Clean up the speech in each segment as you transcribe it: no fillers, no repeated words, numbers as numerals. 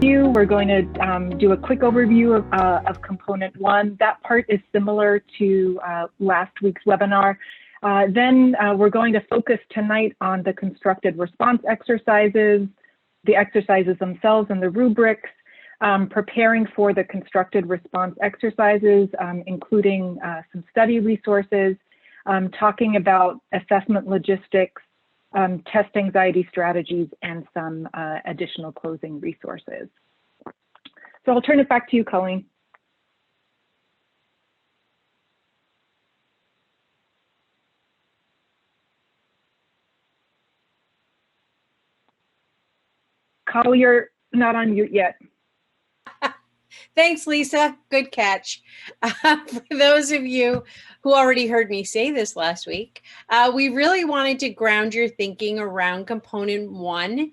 We're going to do a quick overview of component one. That part is similar to last week's webinar. Then we're going to focus tonight on the constructed response exercises, the exercises themselves and the rubrics, preparing for the constructed response exercises, including some study resources, talking about assessment logistics, test anxiety strategies, and some additional closing resources. So I'll turn it back to you, Colleen. Carl, you're not on mute yet. Thanks, Lisa. Good catch. For those of you who already heard me say this last week, we really wanted to ground your thinking around component one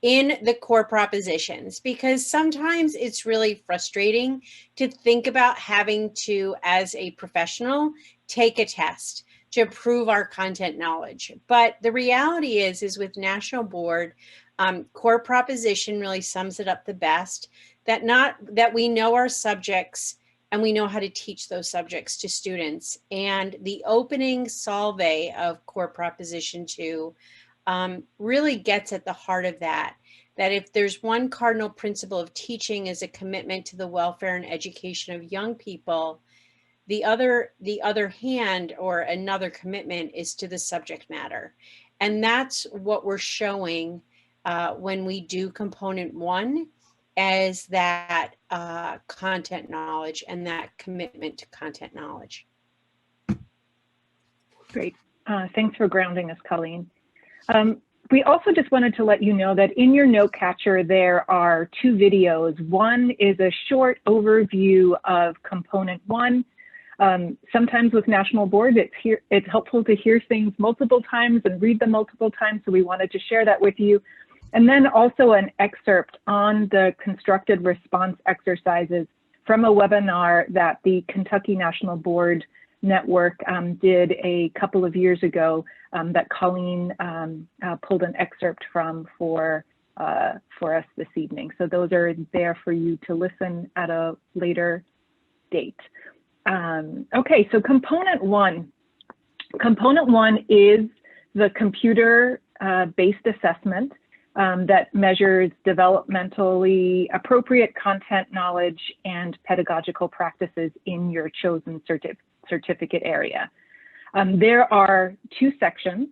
in the core propositions, because sometimes it's really frustrating to think about having to, as a professional, take a test to prove our content knowledge. But the reality is with National Board, core proposition really sums it up the best, that we know our subjects and we know how to teach those subjects to students. And the opening solve of core proposition 2 really gets at the heart of that if there's one cardinal principle of teaching is a commitment to the welfare and education of young people, the other hand or another commitment is to the subject matter. And that's what we're showing when we do component one, as that content knowledge and that commitment to content knowledge. Great. Thanks for grounding us, Colleen. We also just wanted to let you know that in your note catcher, there are 2 videos. One is a short overview of component one. Sometimes with National Board, it's helpful to hear things multiple times and read them multiple times, so we wanted to share that with you. And then also an excerpt on the constructed response exercises from a webinar that the Kentucky National Board Network did a couple of years ago that Colleen pulled an excerpt from for us this evening. So those are there for you to listen at a later date. Okay, so component one. Component one is the computer-based assessment that measures developmentally appropriate content knowledge and pedagogical practices in your chosen certificate area. There are 2 sections.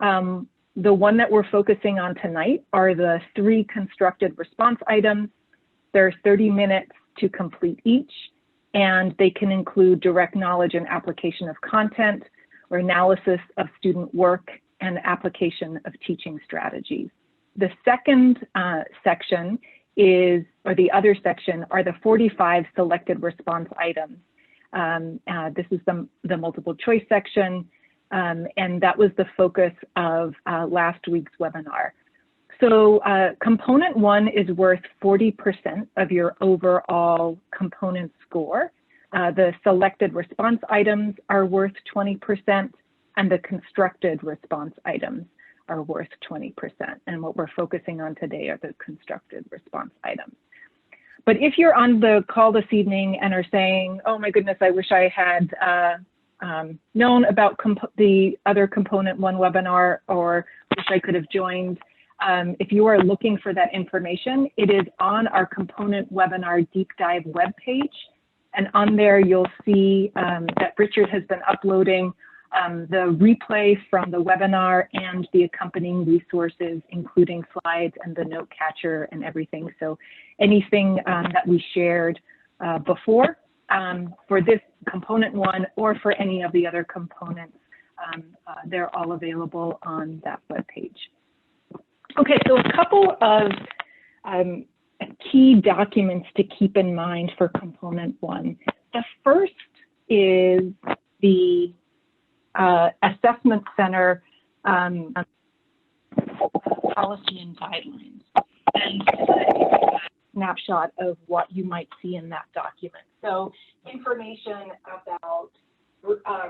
The one that we're focusing on tonight are the 3 constructed response items. There's 30 minutes to complete each, and they can include direct knowledge and application of content, or analysis of student work, and application of teaching strategies. The second section is, or the other section, are the 45 selected response items. This is the multiple choice section, and that was the focus of last week's webinar. So component one is worth 40% of your overall component score. The selected response items are worth 20%, and the constructed response items are worth 20%. And what we're focusing on today are the constructed response items. But if you're on the call this evening and are saying, oh my goodness, I wish I had known about the other component one webinar, or wish I could have joined, if you are looking for that information, it is on our component webinar deep dive webpage. And on there, you'll see that Richard has been uploading the replay from the webinar and the accompanying resources, including slides and the note catcher and everything. So anything that we shared before for this component one or for any of the other components, they're all available on that webpage. Okay, so a couple of key documents to keep in mind for component one. The first is the Assessment Center policy and guidelines, and a snapshot of what you might see in that document. So information about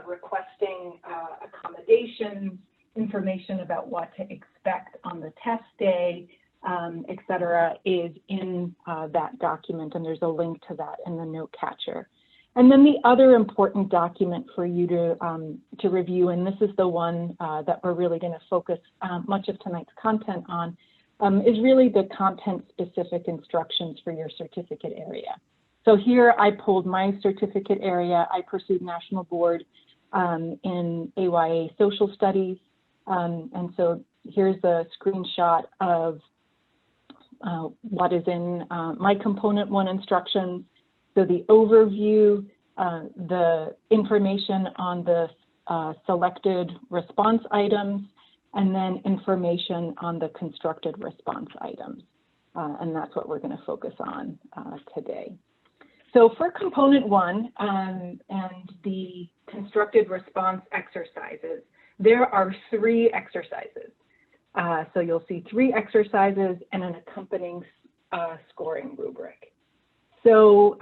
requesting accommodations, information about what to expect on the test day, et cetera, is in that document, and there's a link to that in the note catcher. And then the other important document for you to review, and this is the one that we're really going to focus much of tonight's content on, is really the content-specific instructions for your certificate area. So here I pulled my certificate area. I pursued National Board in AYA Social Studies. And so here's a screenshot of what is in my Component 1 instructions. So the overview, the information on the selected response items, and then information on the constructed response items. And that's what we're going to focus on today. So for Component 1 and the constructed response exercises, there are 3 exercises. So you'll see 3 exercises and an accompanying scoring rubric. So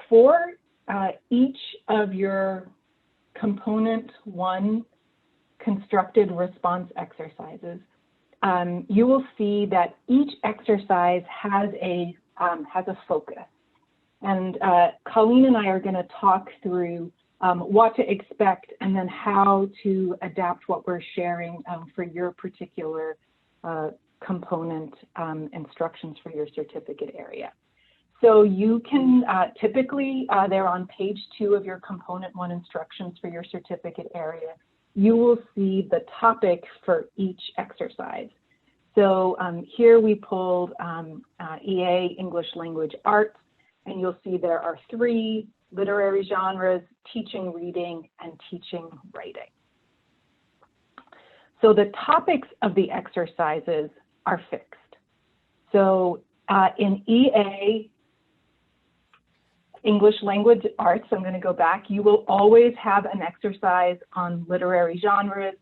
for each of your Component 1 constructed response exercises, you will see that each exercise has a focus. And Colleen and I are going to talk through what to expect and then how to adapt what we're sharing for your particular component instructions for your certificate area. So you can typically, they're on page 2 of your Component 1 instructions for your certificate area. You will see the topic for each exercise. So here we pulled EA, English Language Arts, and you'll see there are 3 literary genres: teaching reading and teaching writing. So the topics of the exercises are fixed. So in EA, English Language Arts, I'm going to go back, you will always have an exercise on literary genres,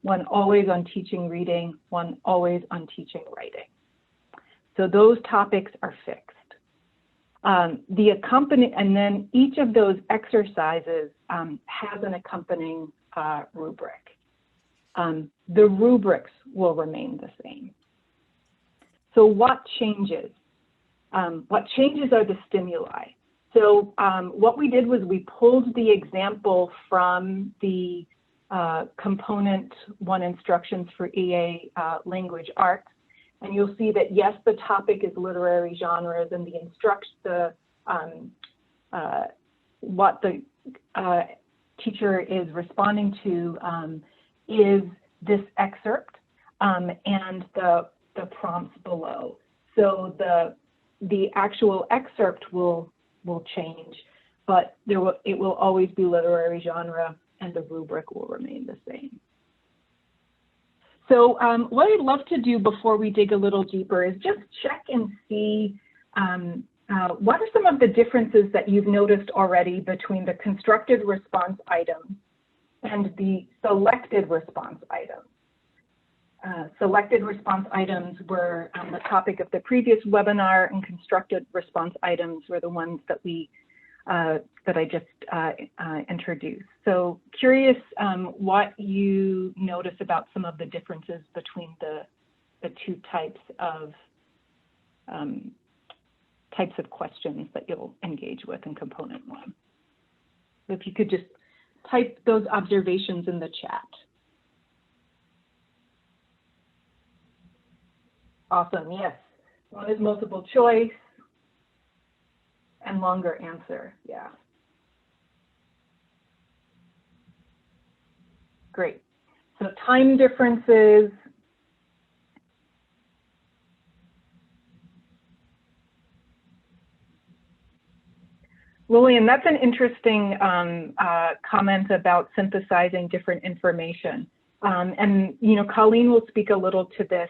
one always on teaching reading, one always on teaching writing. So those topics are fixed. And then each of those exercises has an accompanying rubric. The rubrics will remain the same. So what changes? What changes are the stimuli. So what we did was we pulled the example from the Component 1 instructions for EA Language Arts. And you'll see that, yes, the topic is literary genres, and what the teacher is responding to is this excerpt and the prompts below. So the actual excerpt will change, but it will always be literary genre, and the rubric will remain the same. So what I'd love to do before we dig a little deeper is just check and see what are some of the differences that you've noticed already between the constructed response items and the selected response items. Selected response items were the topic of the previous webinar, and constructed response items were the ones that I just introduced. So curious what you notice about some of the differences between the 2 types of questions that you'll engage with in Component 1. If you could just type those observations in the chat. Awesome, yes. One is multiple choice and longer answer, yeah. Great. So time differences. Lillian, that's an interesting comment about synthesizing different information. And, you know, Colleen will speak a little to this.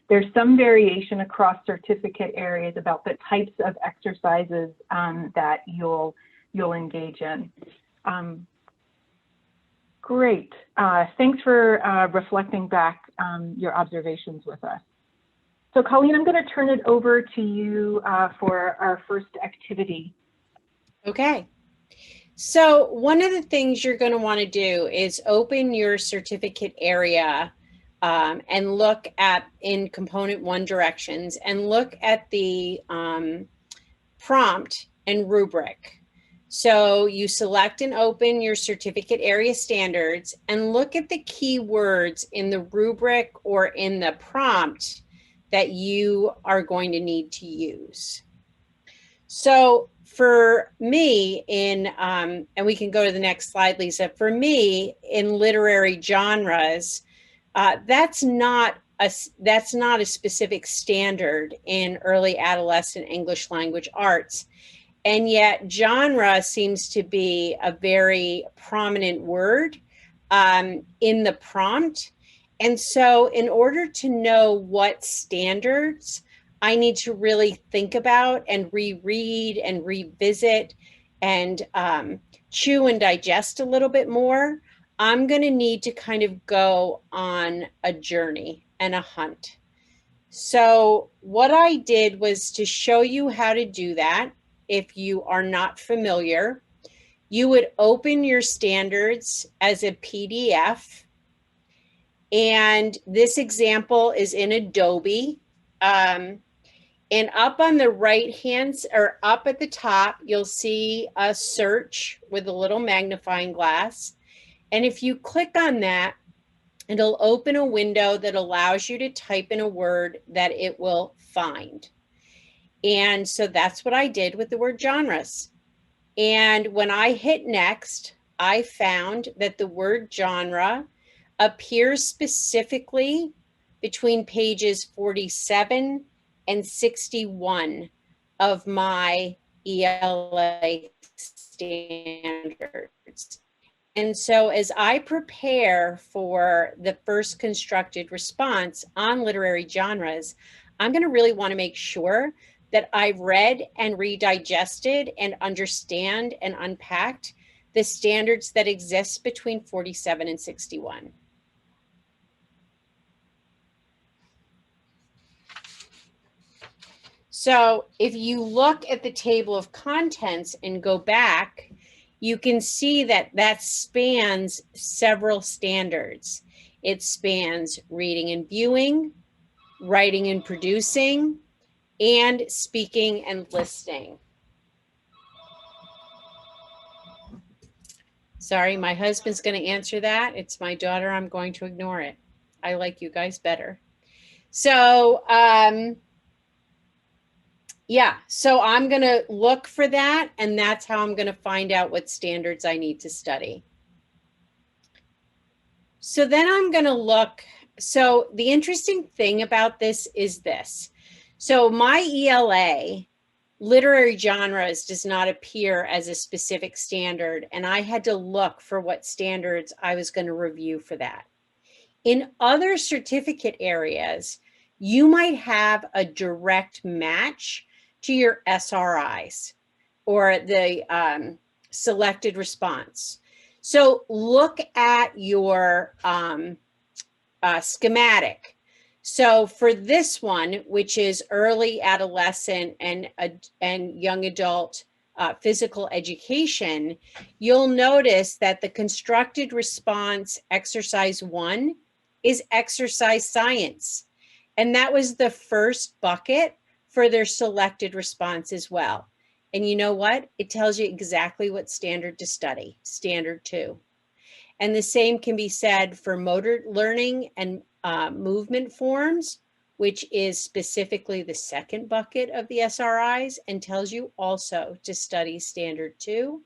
There's some variation across certificate areas about the types of exercises that you'll engage in. Great. Thanks for reflecting back your observations with us. So Colleen, I'm going to turn it over to you for our first activity. Okay. So one of the things you're going to want to do is open your certificate area and look at in component 1 directions and look at the prompt and rubric. So you select and open your certificate area standards and look at the key words in the rubric or in the prompt that you are going to need to use. So for me and we can go to the next slide, Lisa, for me in literary genres, that's not a specific standard in early adolescent English language arts. And yet genre seems to be a very prominent word in the prompt. And so in order to know what standards I need to really think about and reread and revisit and chew and digest a little bit more, I'm going to need to kind of go on a journey and a hunt. So what I did was to show you how to do that. If you are not familiar, you would open your standards as a PDF. And this example is in Adobe. And up on the right hand, or up at the top, you'll see a search with a little magnifying glass. And if you click on that, it'll open a window that allows you to type in a word that it will find. And so that's what I did with the word genres. And when I hit next, I found that the word genre appears specifically between pages 47 and 61 of my ELA standards. And so as I prepare for the first constructed response on literary genres, I'm going to really want to make sure that I've read and redigested and understand and unpacked the standards that exist between 47 and 61. So if you look at the table of contents and go back, you can see that that spans several standards. It spans reading and viewing, writing and producing, and speaking and listening. Sorry, my husband's going to answer that. It's my daughter. I'm going to ignore it. I like you guys better. So, yeah, so I'm going to look for that, and that's how I'm going to find out what standards I need to study. So then I'm going to look. So the interesting thing about this is this. So my ELA, literary genres, does not appear as a specific standard, and I had to look for what standards I was going to review for that. In other certificate areas, you might have a direct match to your SRIs or the selected response. So look at your schematic. So for this one, which is early adolescent and young adult physical education, you'll notice that the constructed response exercise 1 is exercise science. And that was the first bucket for their selected response as well. And you know what? It tells you exactly what standard to study, standard 2. And the same can be said for motor learning and movement forms, which is specifically the second bucket of the SRIs, and tells you also to study standard 2.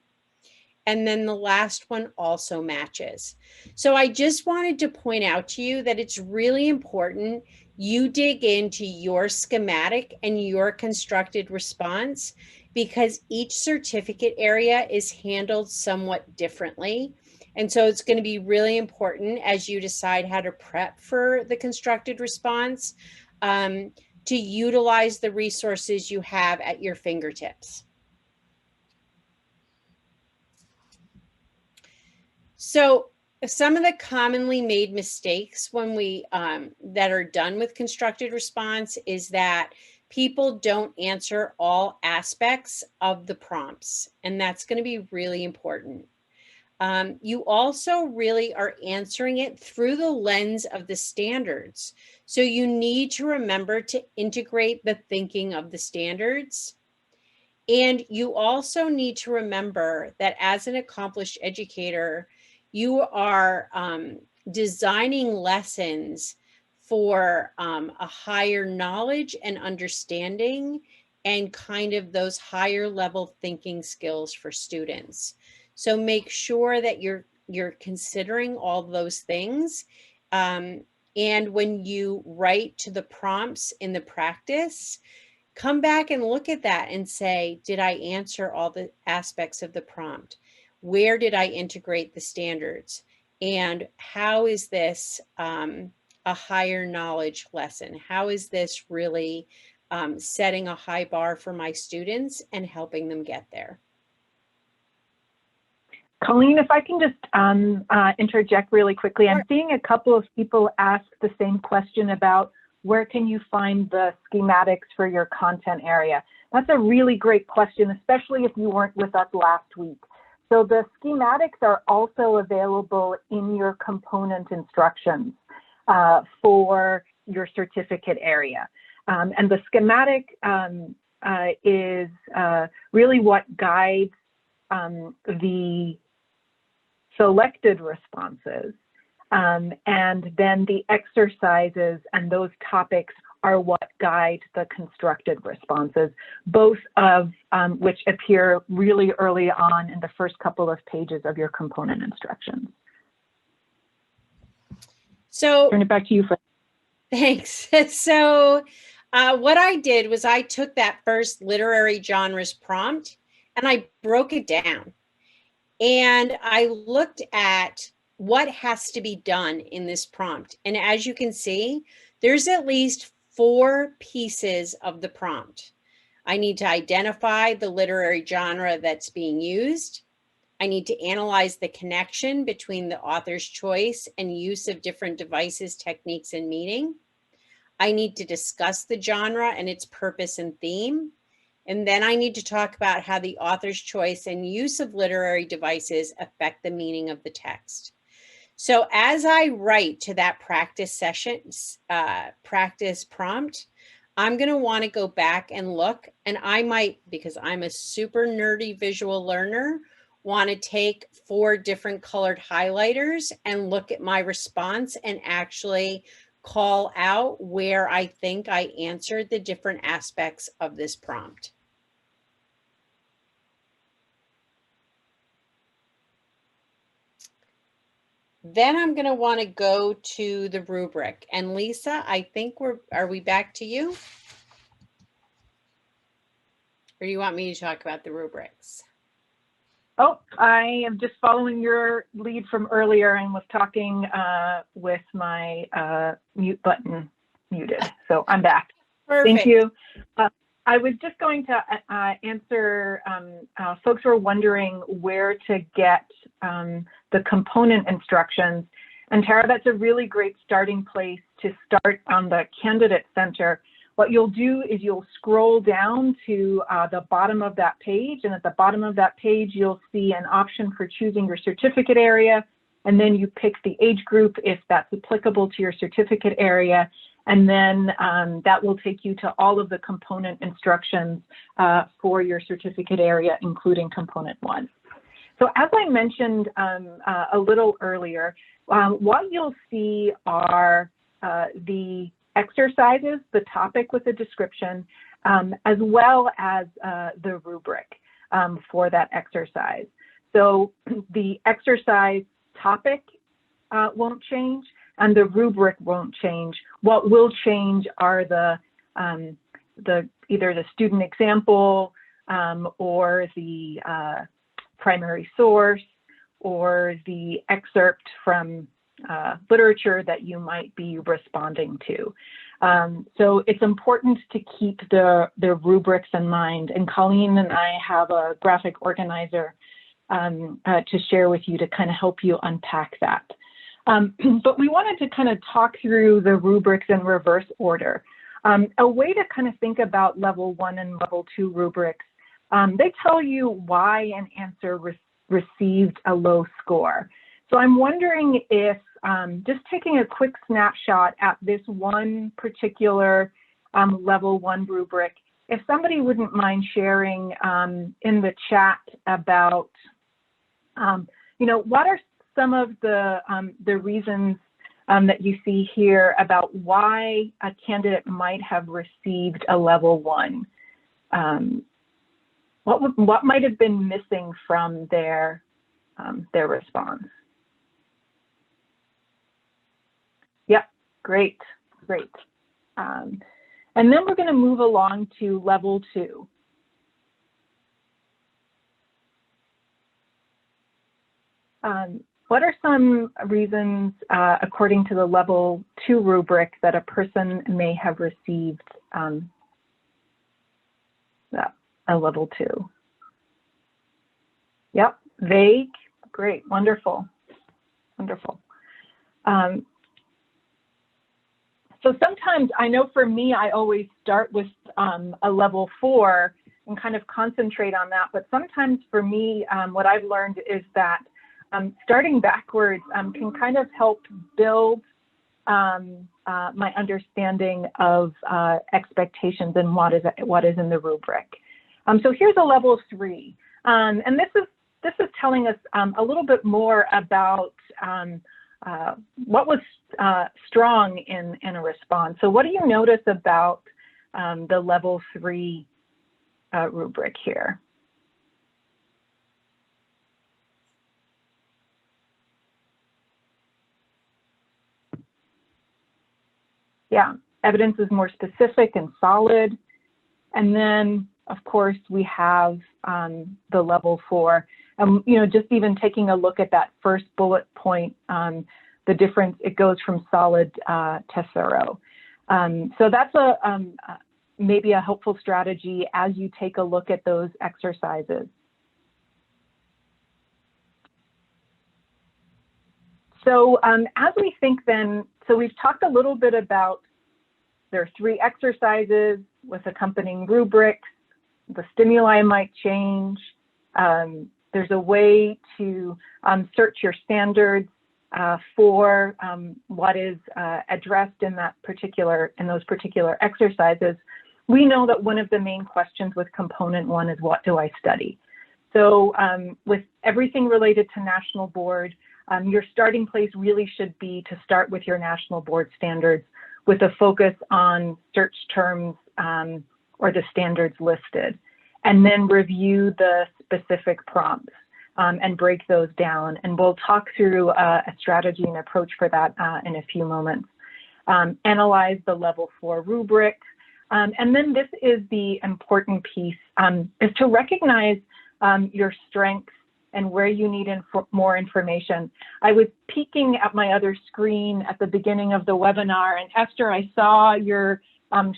And then the last one also matches. So I just wanted to point out to you that it's really important you dig into your schematic and your constructed response, because each certificate area is handled somewhat differently. And so it's going to be really important as you decide how to prep for the constructed response to utilize the resources you have at your fingertips. So some of the commonly made mistakes when we that are done with constructed response is that people don't answer all aspects of the prompts, and that's going to be really important. You also really are answering it through the lens of the standards. So you need to remember to integrate the thinking of the standards. And you also need to remember that as an accomplished educator, you are designing lessons for a higher knowledge and understanding and kind of those higher level thinking skills for students. So make sure that you're considering all those things. And when you write to the prompts in the practice, come back and look at that and say, did I answer all the aspects of the prompt? Where did I integrate the standards? And how is this a higher knowledge lesson? How is this really setting a high bar for my students and helping them get there? Colleen, if I can just interject really quickly, I'm seeing a couple of people ask the same question about where can you find the schematics for your content area? That's a really great question, especially if you weren't with us last week. So the schematics are also available in your component instructions for your certificate area. And the schematic is really what guides the selected responses. And then the exercises and those topics are what guide the constructed responses, both of which appear really early on in the first couple of pages of your component instructions. So turn it back to you. Thanks. So what I did was I took that first literary genres prompt and I broke it down. And I looked at what has to be done in this prompt. And as you can see, there's at least 4 pieces of the prompt. I need to identify the literary genre that's being used. I need to analyze the connection between the author's choice and use of different devices, techniques, and meaning. I need to discuss the genre and its purpose and theme. And then I need to talk about how the author's choice and use of literary devices affect the meaning of the text. So as I write to that practice session, practice prompt, I'm going to want to go back and look, and I might, because I'm a super nerdy visual learner, want to take 4 different colored highlighters and look at my response and actually call out where I think I answered the different aspects of this prompt. Then I'm going to want to go to the rubric. And Lisa, I think are we back to you? Or do you want me to talk about the rubrics? Oh, I am just following your lead from earlier and was talking with my mute button muted. So I'm back. Perfect. Thank you. I was just going to answer folks who are wondering where to get the component instructions. And Tara, that's a really great starting place to start on the Candidate Center. What you'll do is you'll scroll down to the bottom of that page, and at the bottom of that page, you'll see an option for choosing your certificate area, and then you pick the age group if that's applicable to your certificate area, and then that will take you to all of the component instructions for your certificate area, including component 1. So as I mentioned a little earlier, what you'll see are the exercises, the topic with the description, as well as the rubric for that exercise. So the exercise topic won't change and the rubric won't change. What will change are the either the student example or the primary source or the excerpt from literature that you might be responding to. So it's important to keep the rubrics in mind. And Colleen and I have a graphic organizer to share with you to kind of help you unpack that. But we wanted to kind of talk through the rubrics in reverse order. A way to kind of think about level 1 and level 2 rubrics, they tell you why an answer received a low score. So I'm wondering if, just taking a quick snapshot at this one particular level 1 rubric, if somebody wouldn't mind sharing in the chat about, what are some of the reasons that you see here about why a candidate might have received a level 1? What might have been missing from their response? Yep, great. And then we're going to move along to level 2. What are some reasons, according to the level 2 rubric, that a person may have received a level 2? Yep, vague, great, wonderful. So sometimes, I know for me, I always start with a level 4 and kind of concentrate on that. But sometimes for me, what I've learned is that starting backwards can kind of help build my understanding of expectations and what is in the rubric. So here's a level 3, and this is telling us a little bit more about what was strong in a response. So what do you notice about the level 3 rubric here? Yeah, evidence is more specific and solid. And then, of course, we have the level 4. Just even taking a look at that first bullet point, the difference, it goes from solid to thorough. So that's maybe a helpful strategy as you take a look at those exercises. So as we think then, so we've talked a little bit about there are 3 exercises with accompanying rubrics. The stimuli might change. There's a way to search your standards for what is addressed in those particular exercises. We know that one of the main questions with component 1 is, what do I study? So with everything related to National Board, your starting place really should be to start with your National Board standards with a focus on search terms or the standards listed, and then review the specific prompts and break those down. And we'll talk through a strategy and approach for that in a few moments. Analyze the level 4 rubric. And then this is the important piece, is to recognize your strengths and where you need more information. I was peeking at my other screen at the beginning of the webinar, and Esther, I saw your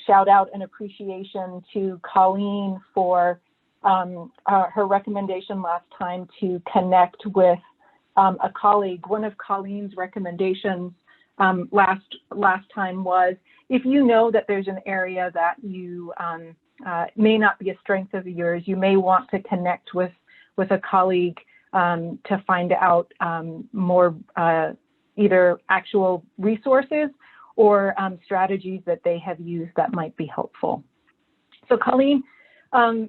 shout out and appreciation to Colleen for her recommendation last time to connect with a colleague. One of Colleen's recommendations last time was, if you know that there's an area that you may not be a strength of yours, you may want to connect with a colleague to find out more either actual resources or strategies that they have used that might be helpful. So Colleen, do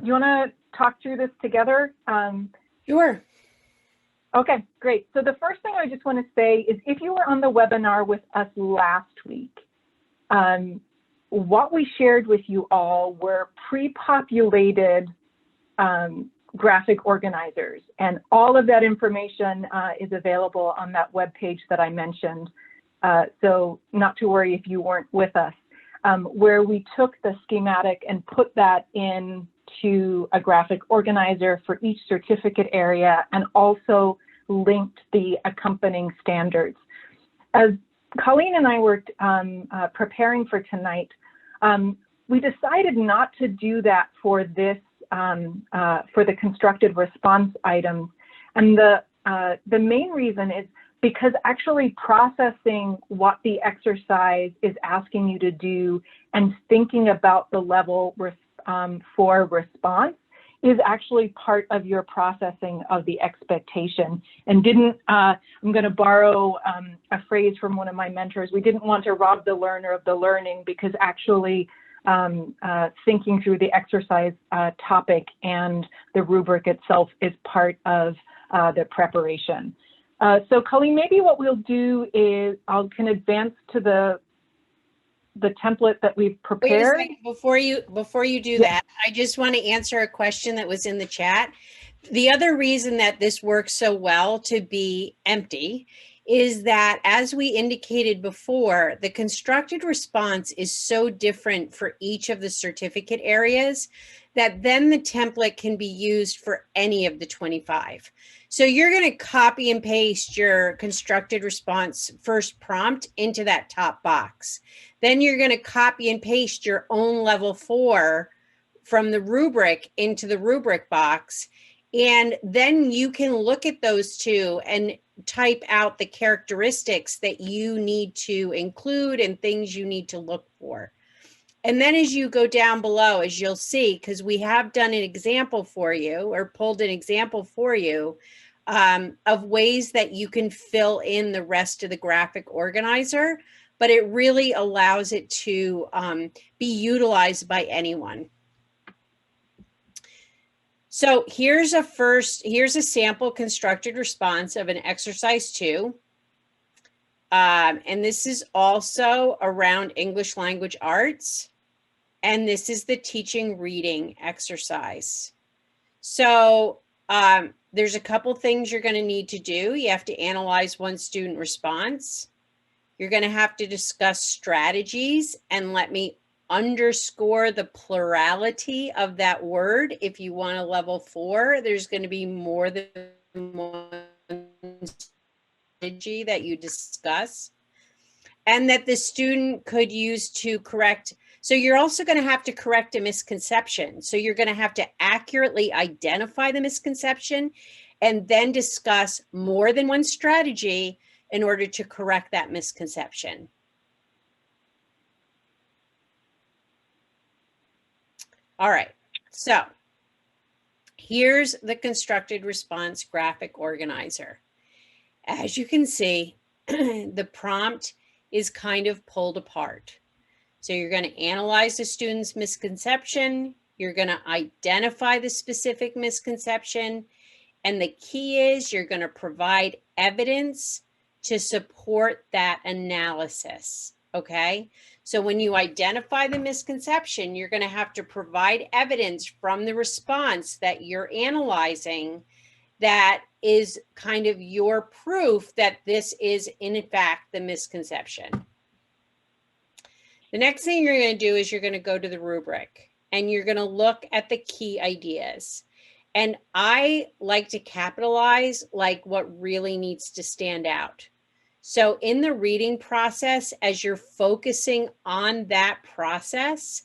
you want to talk through this together? Sure. Okay, great. So the first thing I just want to say is, if you were on the webinar with us last week, what we shared with you all were pre-populated graphic organizers, and all of that information is available on that web page that I mentioned. So not to worry if you weren't with us, where we took the schematic and put that into a graphic organizer for each certificate area, and also linked the accompanying standards. As Colleen and I were preparing for tonight, we decided not to do that for this, for the constructed response items. And the main reason is because actually processing what the exercise is asking you to do and thinking about the level for response is actually part of your processing of the expectation. And didn't, I'm going to borrow a phrase from one of my mentors, we didn't want to rob the learner of the learning, because actually thinking through the exercise topic and the rubric itself is part of the preparation. So Colleen, maybe what we'll do is I can advance to the template that we've prepared. Wait a second, before you do that, I just want to answer a question that was in the chat. The other reason that this works so well to be empty is that, as we indicated before, the constructed response is so different for each of the certificate areas that then the template can be used for any of the 25. So you're going to copy and paste your constructed response first prompt into that top box. Then you're going to copy and paste your own level 4 from the rubric into the rubric box. And then you can look at those two and type out the characteristics that you need to include and things you need to look for. And then as you go down below, as you'll see, because we have done an example for you, or pulled an example for you, of ways that you can fill in the rest of the graphic organizer, but it really allows it to be utilized by anyone. So here's a sample constructed response of an exercise 2. And this is also around English language arts. And this is the teaching reading exercise. So there's a couple things you're going to need to do. You have to analyze one student response. You're going to have to discuss strategies, and let me underscore the plurality of that word. If you want a level 4, there's going to be more than one strategy that you discuss, and that the student could use to correct. So you're also going to have to correct a misconception. So you're going to have to accurately identify the misconception and then discuss more than one strategy in order to correct that misconception. All right, so here's the constructed response graphic organizer. As you can see, the prompt is kind of pulled apart. So you're going to analyze the student's misconception, you're going to identify the specific misconception, and the key is you're going to provide evidence to support that analysis, okay? So when you identify the misconception, you're going to have to provide evidence from the response that you're analyzing that is kind of your proof that this is in fact the misconception. The next thing you're going to do is you're going to go to the rubric and you're going to look at the key ideas. And I like to capitalize like what really needs to stand out. So in the reading process, as you're focusing on that process,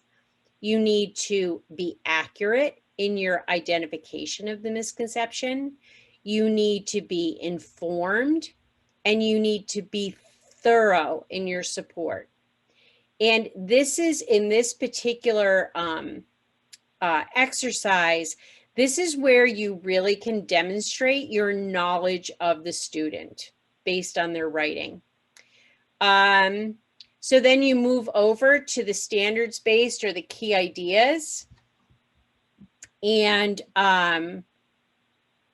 you need to be accurate in your identification of the misconception. You need to be informed, and you need to be thorough in your support. And this is in this particular exercise, this is where you really can demonstrate your knowledge of the student based on their writing. So then you move over to the standards-based or the key ideas. And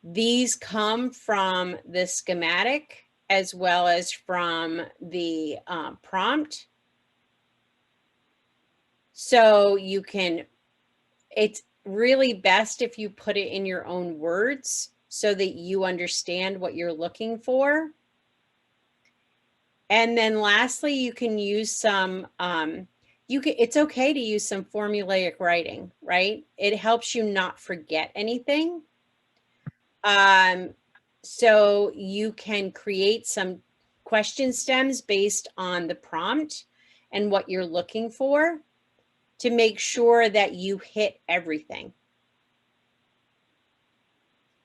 these come from the schematic as well as from the prompt. So you can, it's really best if you put it in your own words so that you understand what you're looking for. And then lastly, you can use some, it's okay to use some formulaic writing, right? It helps you not forget anything. So you can create some question stems based on the prompt and what you're looking for to make sure that you hit everything.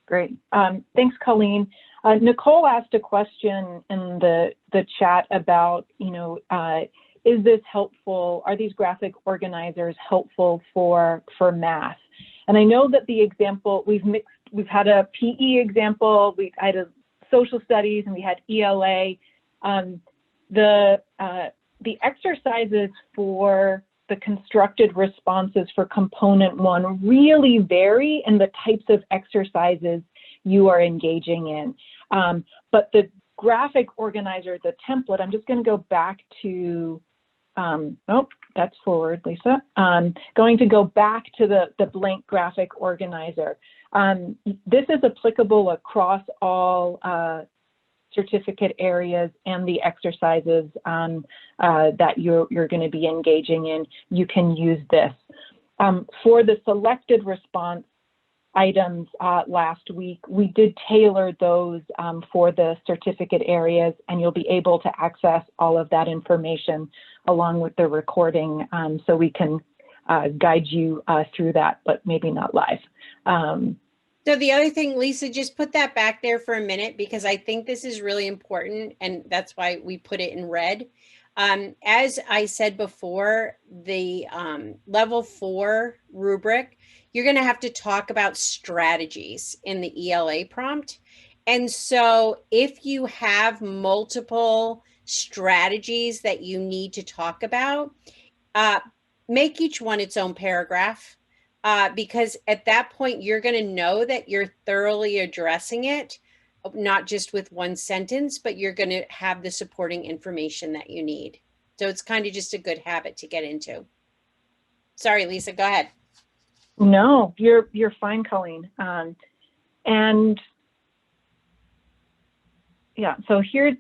Great. Thanks, Colleen. Nicole asked a question in the chat about, is this helpful? Are these graphic organizers helpful for math? And I know that the example, we've had a PE example, we had a social studies, and we had ELA. The exercises for the constructed responses for component 1 really vary in the types of exercises you are engaging in. But the graphic organizer, the template, I'm just going to go back to, oh, that's forward, Lisa. Going to go back to the blank graphic organizer. This is applicable across all certificate areas and the exercises that you're going to be engaging in. You can use this. For the selected response items last week, we did tailor those for the certificate areas, and you'll be able to access all of that information along with the recording, so we can guide you through that, but maybe not live. So the other thing, Lisa, just put that back there for a minute, because I think this is really important, and that's why we put it in red. As I said before, the level 4 rubric, you're going to have to talk about strategies in the ELA prompt. And so if you have multiple strategies that you need to talk about, make each one its own paragraph. Because at that point, you're going to know that you're thoroughly addressing it, not just with one sentence, but you're going to have the supporting information that you need. So it's kind of just a good habit to get into. Sorry, Lisa, go ahead. No, you're fine, Colleen. And yeah, so here's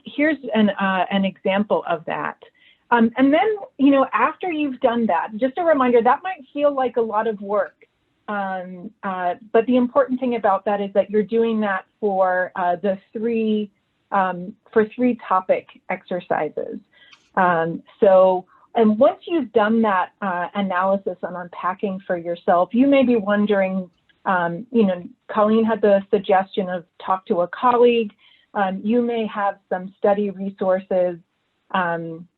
an example of that. And then, you know, after you've done that, just a reminder, that might feel like a lot of work. But the important thing about that is that you're doing that for three topic exercises. And once you've done that analysis and unpacking for yourself, you may be wondering, you know, Colleen had the suggestion of talk to a colleague. You may have some study resources, some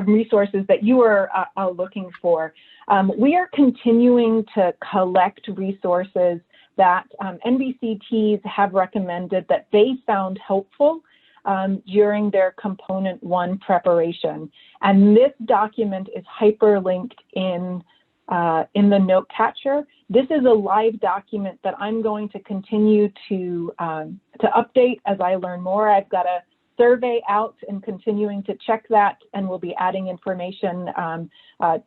resources that you are looking for. We are continuing to collect resources that NBCTs have recommended that they found helpful during their component 1 preparation. And this document is hyperlinked in the note catcher. This is a live document that I'm going to continue to update as I learn more. I've got a survey out and continuing to check that, and we'll be adding information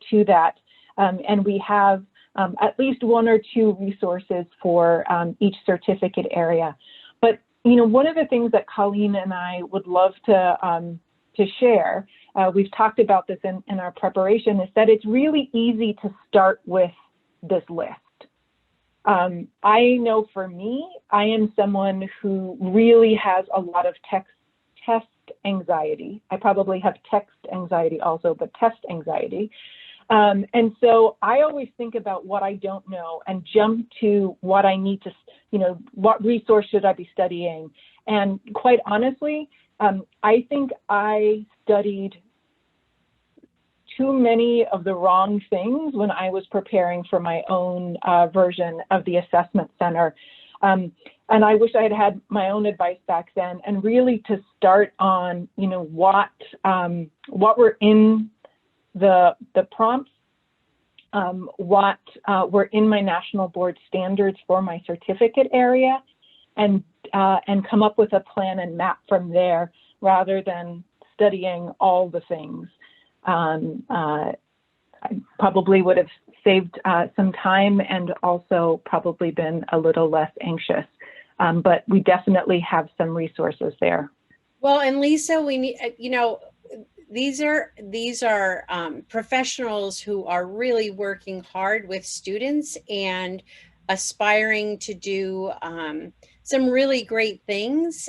to that. And we have at least 1 or 2 resources for each certificate area. But you know, one of the things that Colleen and I would love to share, we've talked about this in our preparation, is that it's really easy to start with this list. I know for me, I am someone who really has a lot of test anxiety. I probably have text anxiety also, but test anxiety. And so I always think about what I don't know and jump to what I need to, you know, what resource should I be studying? And quite honestly, I think I studied too many of the wrong things when I was preparing for my own version of the assessment center. And I wish I had had my own advice back then, and really to start on, you know, what were in the prompts, what were in my national board standards for my certificate area, and come up with a plan and map from there, rather than studying all the things. I probably would have saved some time and also probably been a little less anxious. But we definitely have some resources there. Well, and Lisa, we need, you know, these are professionals who are really working hard with students and aspiring to do some really great things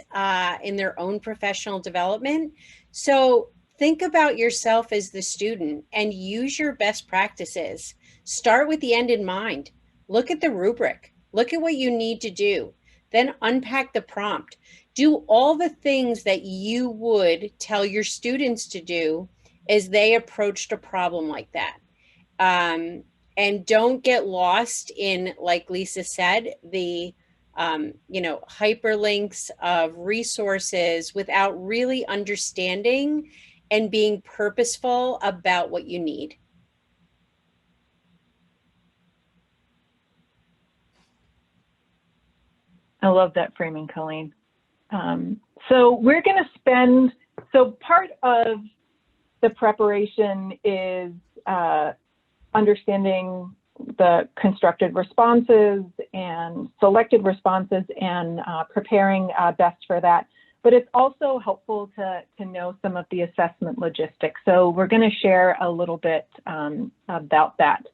in their own professional development. So think about yourself as the student and use your best practices. Start with the end in mind. Look at the rubric. Look at what you need to do. Then unpack the prompt. Do all the things that you would tell your students to do as they approached a problem like that. And don't get lost in, like Lisa said, the hyperlinks of resources without really understanding and being purposeful about what you need. I love that framing, Colleen. So we're going to spend, so part of the preparation is understanding the constructed responses and selected responses and preparing best for that. But it's also helpful to know some of the assessment logistics. So we're going to share a little bit about that.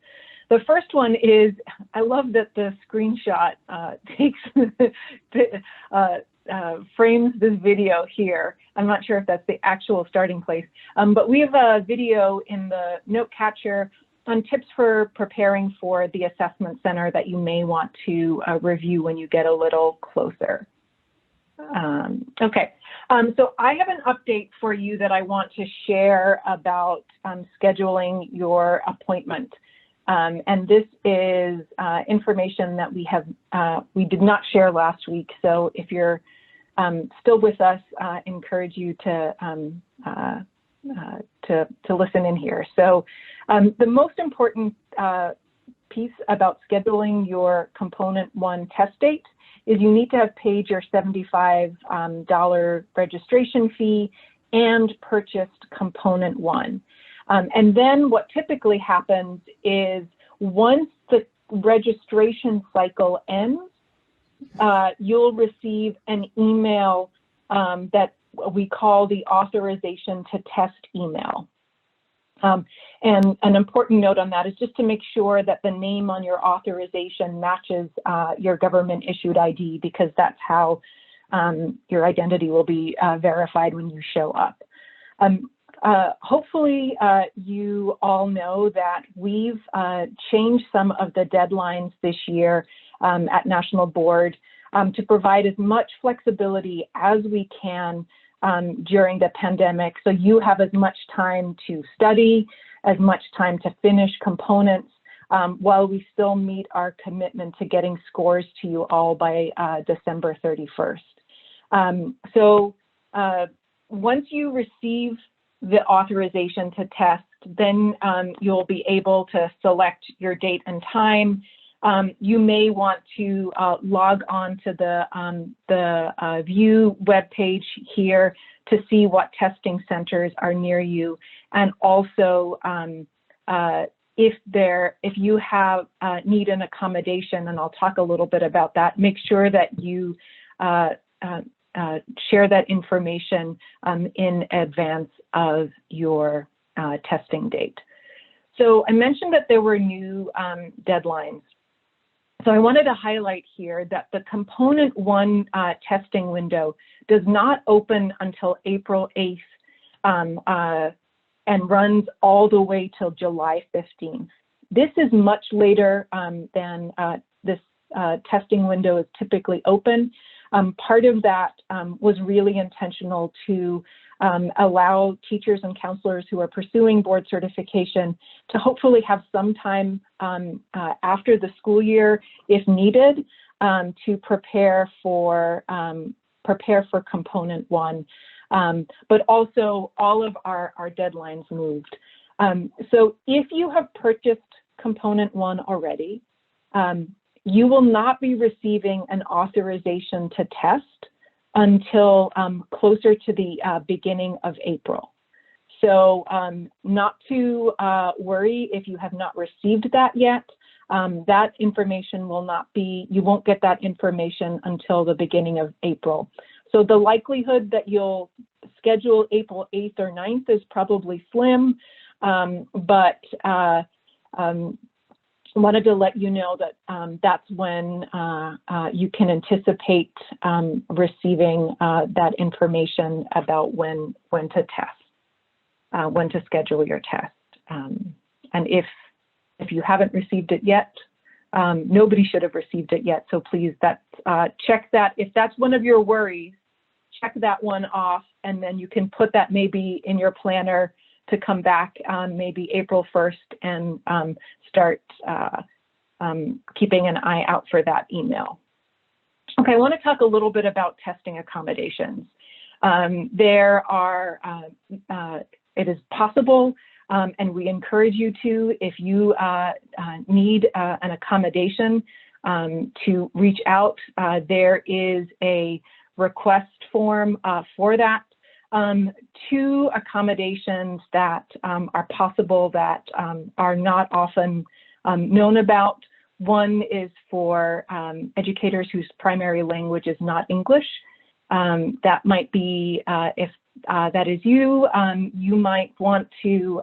The first one is, I love that the screenshot frames this video here. I'm not sure if that's the actual starting place, but we have a video in the note catcher on tips for preparing for the assessment center that you may want to review when you get a little closer. Okay, so I have an update for you that I want to share about scheduling your appointment. And this is information that we did not share last week. So if you're still with us, I encourage you to listen in here. So the most important piece about scheduling your component 1 test date is you need to have paid your $75 registration fee and purchased component 1. And then what typically happens is once the registration cycle ends, you'll receive an email that we call the authorization to test email. And an important note on that is just to make sure that the name on your authorization matches your government issued ID, because that's how your identity will be verified when you show up. Hopefully you all know that we've changed some of the deadlines this year at National Board to provide as much flexibility as we can during the pandemic. So you have as much time to study, as much time to finish components, while we still meet our commitment to getting scores to you all by December 31st. So once you receive the authorization to test, then you'll be able to select your date and time. You may want to log on to the View webpage here to see what testing centers are near you, and also if you have need an accommodation, and I'll talk a little bit about that. Make sure that you share that information in advance of your testing date. So I mentioned that there were new deadlines. So I wanted to highlight here that the component 1 testing window does not open until April 8th and runs all the way till July 15th. This is much later than this testing window is typically open. Part of that was really intentional to allow teachers and counselors who are pursuing board certification to hopefully have some time after the school year, if needed, to prepare for component 1. But also all of our deadlines moved. So if you have purchased component 1 already, you will not be receiving an authorization to test until closer to the beginning of April. So not to worry if you have not received that yet. That information will not be, you won't get that information until the beginning of April. So the likelihood that you'll schedule April 8th or 9th is probably slim, but wanted to let you know that that's when you can anticipate receiving that information about when to test, when to schedule your test. And if you haven't received it yet, nobody should have received it yet. So please, check that. If that's one of your worries, check that one off, and then you can put that maybe in your planner to come back maybe April 1st and start keeping an eye out for that email. Okay, I want to talk a little bit about testing accommodations. There are, it is possible, and we encourage you to, if you need an accommodation, to reach out. There is a request form for that. Two accommodations that are possible that are not often known about. One is for educators whose primary language is not English. That might be, if that is you, you might want to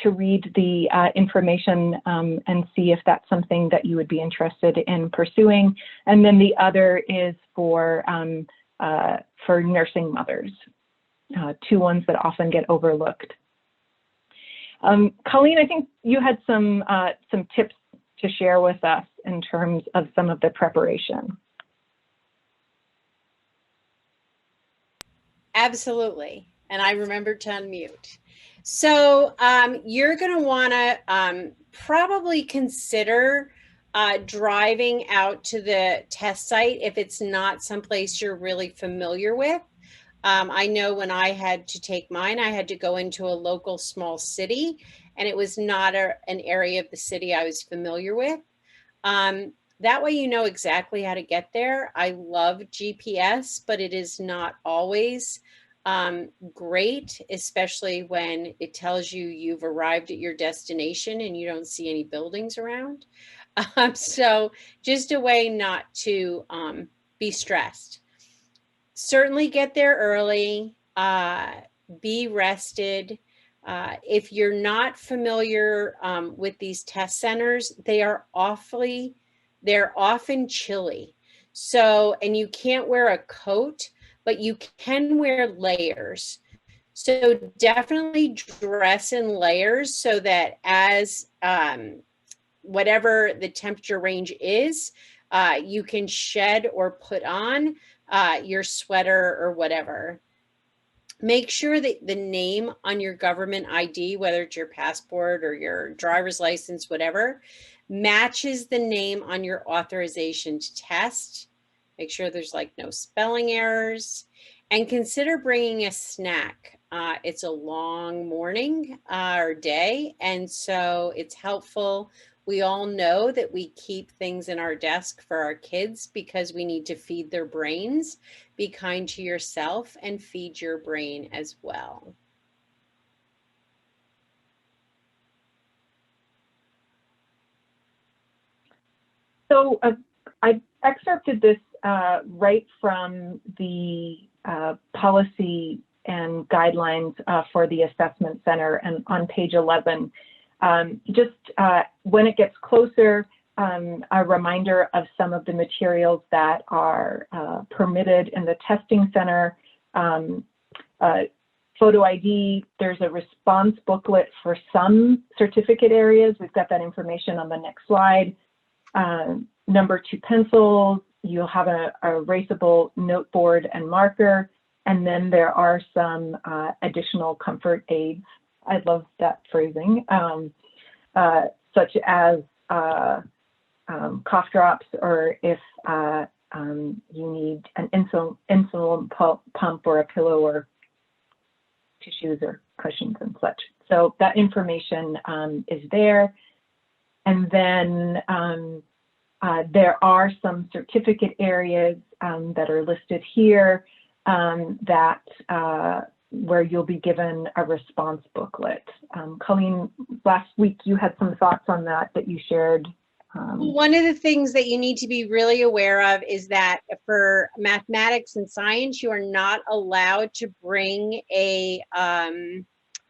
read the information and see if that's something that you would be interested in pursuing. And then the other is for nursing mothers, two ones that often get overlooked. Colleen, I think you had some tips to share with us in terms of some of the preparation. Absolutely, and I remembered to unmute. So you're going to want to probably consider driving out to the test site if it's not someplace you're really familiar with. I know when I had to take mine, I had to go into a local small city, and it was not an area of the city I was familiar with. That way you know exactly how to get there. I love GPS, but it is not always great, especially when it tells you you've arrived at your destination and you don't see any buildings around. So just a way not to be stressed. Certainly get there early, be rested. If you're not familiar with these test centers, they're often chilly. So, and you can't wear a coat, but you can wear layers. So definitely dress in layers so that as whatever the temperature range is, you can shed or put on your sweater or whatever. Make sure that the name on your government ID, whether it's your passport or your driver's license, whatever, matches the name on your authorization to test. Make sure there's like no spelling errors, and consider bringing a snack. It's a long morning or day, and so it's helpful. We all know that we keep things in our desk for our kids because we need to feed their brains. Be kind to yourself and feed your brain as well. So I excerpted this right from the policy and guidelines for the assessment center, and on page 11. Just when it gets closer, a reminder of some of the materials that are permitted in the testing center. Photo ID, there's a response booklet for some certificate areas. We've got that information on the next slide. Number 2 pencils, you'll have a erasable note board and marker, and then there are some additional comfort aids. I love that phrasing, such as cough drops, or if you need an insulin pump or a pillow or tissues or cushions and such. So that information is there. And then there are some certificate areas that are listed here that where you'll be given a response booklet. Colleen, last week you had some thoughts on that you shared. One of the things that you need to be really aware of is that for mathematics and science, you are not allowed to bring a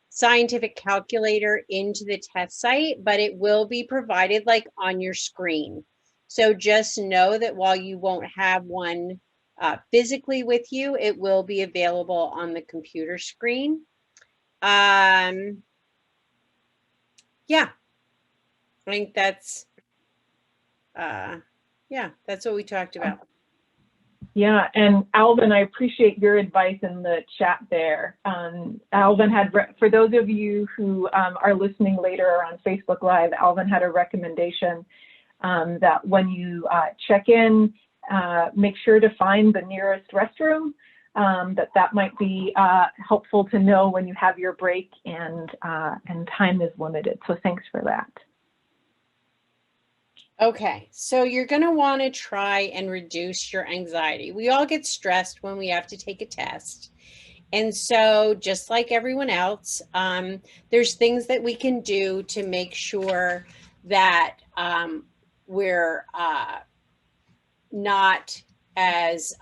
scientific calculator into the test site, but it will be provided like on your screen. So just know that while you won't have one physically with you, it will be available on the computer screen. Yeah, I think that's, yeah, that's what we talked about. Yeah, and Alvin, I appreciate your advice in the chat there. Alvin had, for those of you who are listening later on Facebook Live, Alvin had a recommendation that when you check in, make sure to find the nearest restroom. That might be helpful to know when you have your break and time is limited. So thanks for that. Okay, so you're going to want to try and reduce your anxiety. We all get stressed when we have to take a test. And so just like everyone else, there's things that we can do to make sure that we're not as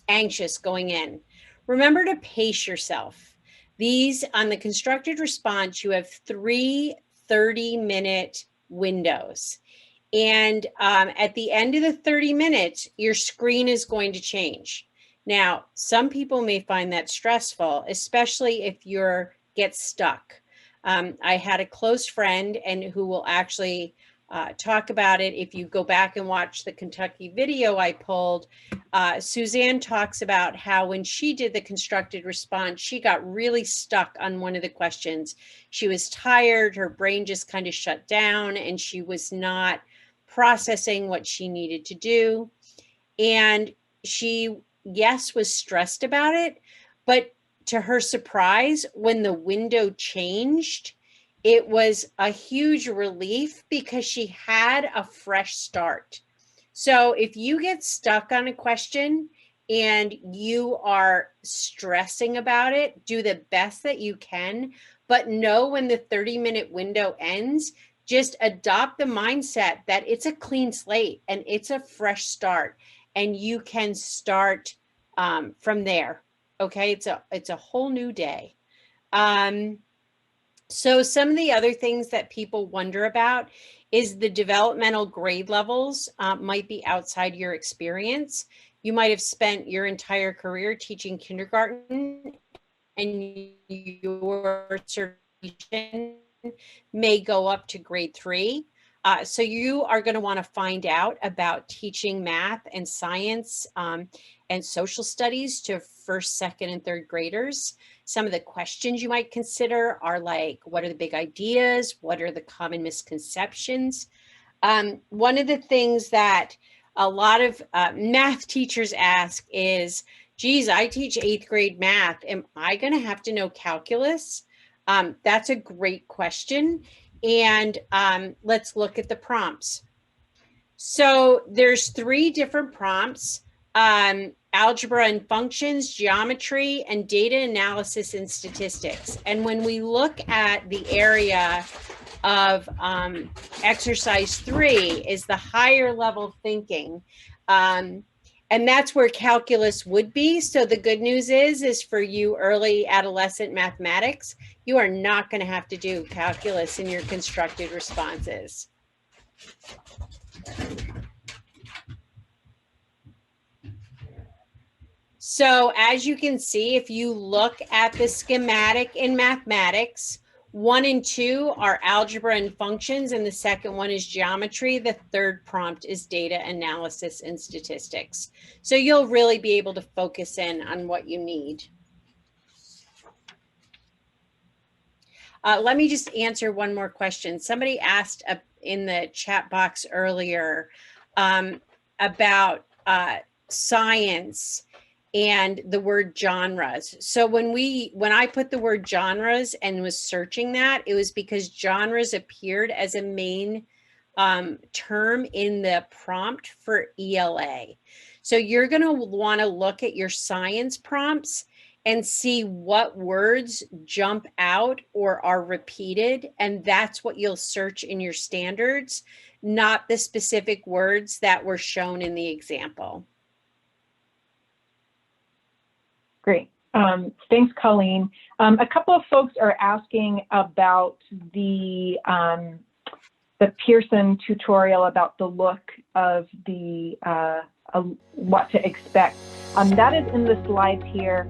anxious going in. Remember to pace yourself. These, on the constructed response, you have 3 30-minute windows. And at the end of the 30 minutes, your screen is going to change. Now, some people may find that stressful, especially if you get stuck. I had a close friend and who will actually talk about it. If you go back and watch the Kentucky video I pulled, Suzanne talks about how when she did the constructed response, she got really stuck on one of the questions. She was tired, her brain just kind of shut down, and she was not processing what she needed to do. And she, yes, was stressed about it, but to her surprise, when the window changed, it was a huge relief because she had a fresh start. So if you get stuck on a question and you are stressing about it, do the best that you can, but know when the 30-minute window ends, just adopt the mindset that it's a clean slate and it's a fresh start, and you can start from there. Okay, it's a whole new day. So some of the other things that people wonder about is the developmental grade levels might be outside your experience. You might have spent your entire career teaching kindergarten, and your certification may go up to grade 3. So you are going to want to find out about teaching math and science and social studies to first, second, and third graders. Some of the questions you might consider are like, what are the big ideas? What are the common misconceptions? One of the things that a lot of math teachers ask is, geez, I teach 8th grade math. Am I going to have to know calculus? That's a great question. And let's look at the prompts. So there's 3 different prompts: algebra and functions, geometry, and data analysis and statistics. And when we look at the area of exercise 3 is the higher level thinking. And that's where calculus would be. So the good news is for you early adolescent mathematics, you are not going to have to do calculus in your constructed responses. So as you can see, if you look at the schematic in mathematics, 1 and 2 are algebra and functions, and the second one is geometry. The third prompt is data analysis and statistics. So you'll really be able to focus in on what you need. Let me just answer one more question. Somebody asked in the chat box earlier about science and the word genres. So when I put the word genres and was searching that, it was because genres appeared as a main term in the prompt for ELA. So you're going to want to look at your science prompts and see what words jump out or are repeated, and that's what you'll search in your standards, not the specific words that were shown in the example. Great. Thanks, Colleen. A couple of folks are asking about the Pearson tutorial about the look of the what to expect. That is in the slides here.